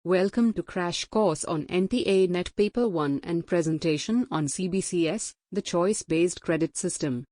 Welcome to Crash Course on NTA NET Paper 1 and Presentation on CBCS, the Choice-Based Credit System.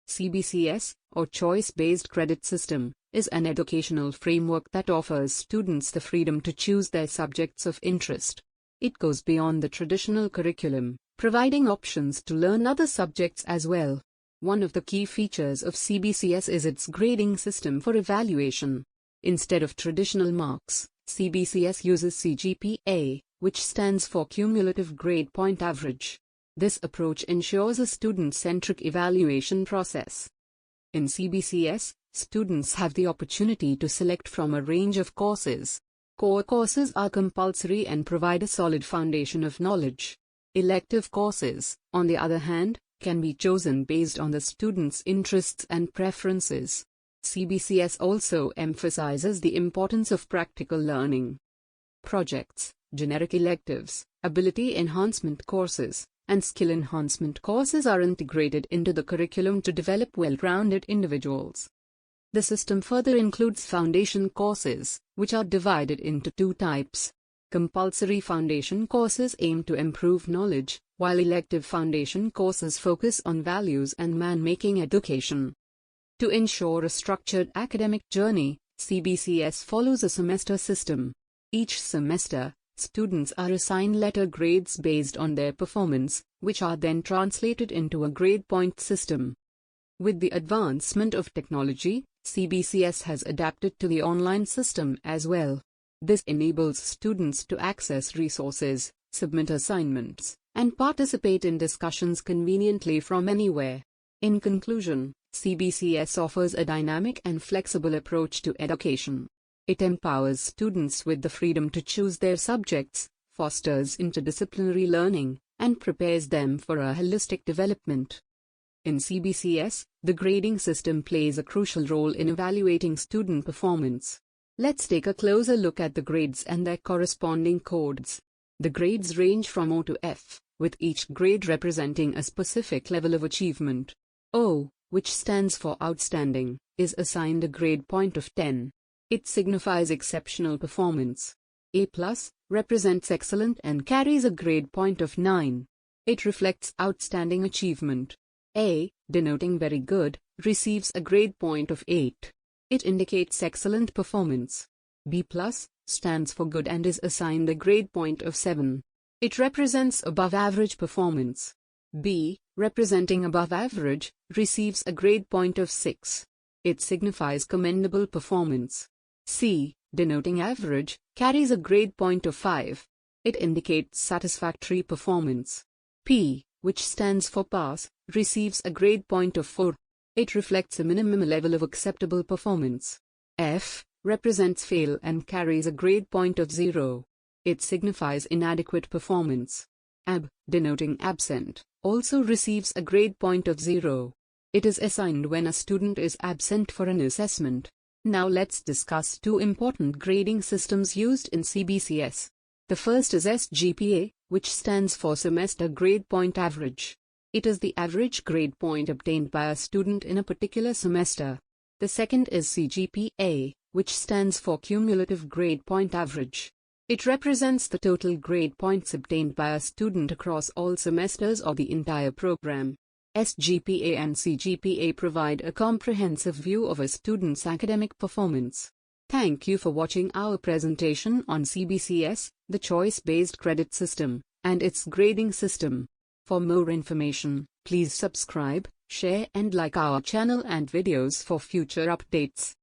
CBCS, or Choice-Based Credit System, is an educational framework that offers students the freedom to choose their subjects of interest. It goes beyond the traditional curriculum, providing options to learn other subjects as well. One of the key features of CBCS is its grading system for evaluation. Instead of traditional marks, CBCS uses CGPA, which stands for Cumulative Grade Point Average. This approach ensures a student-centric evaluation process. In CBCS, students have the opportunity to select from a range of courses. Core courses are compulsory and provide a solid foundation of knowledge. Elective courses, on the other hand, can be chosen based on the student's interests and preferences. CBCS also emphasizes the importance of practical learning. Projects, generic electives, ability enhancement courses, and skill enhancement courses are integrated into the curriculum to develop well-rounded individuals. The system further includes foundation courses, which are divided into two types. Compulsory foundation courses aim to improve knowledge, while elective foundation courses focus on values and man-making education. To ensure a structured academic journey, CBCS follows a semester system. Each semester, students are assigned letter grades based on their performance, which are then translated into a grade point system. With the advancement of technology, CBCS has adapted to the online system as well. This enables students to access resources, submit assignments, and participate in discussions conveniently from anywhere. In conclusion, CBCS offers a dynamic and flexible approach to education. It empowers students with the freedom to choose their subjects, fosters interdisciplinary learning, and prepares them for a holistic development. In CBCS, the grading system plays a crucial role in evaluating student performance. Let's take a closer look at the grades and their corresponding codes. The grades range from O to F, with each grade representing a specific level of achievement. O, which stands for outstanding, is assigned a grade point of 10. It signifies exceptional performance. A+, represents excellent and carries a grade point of 9. It reflects outstanding achievement. A, denoting very good, receives a grade point of 8. It indicates excellent performance. B+, stands for good and is assigned a grade point of 7. It represents above average performance. B, representing above average, receives a grade point of 6. It signifies commendable performance. C, denoting average, carries a grade point of 5. It indicates satisfactory performance. P, which stands for pass, receives a grade point of 4. It reflects a minimum level of acceptable performance. F, represents fail and carries a grade point of 0. It signifies inadequate performance. AB, denoting absent, also receives a grade point of 0. It is assigned when a student is absent for an assessment. Now let's discuss two important grading systems used in CBCS. The first is SGPA, which stands for Semester Grade Point Average. It is the average grade point obtained by a student in a particular semester. The second is CGPA, which stands for Cumulative Grade Point Average. It represents the total grade points obtained by a student across all semesters or the entire program. SGPA and CGPA provide a comprehensive view of a student's academic performance. Thank you for watching our presentation on CBCS, the Choice-Based Credit System, and its grading system. For more information, please subscribe, share and like our channel and videos for future updates.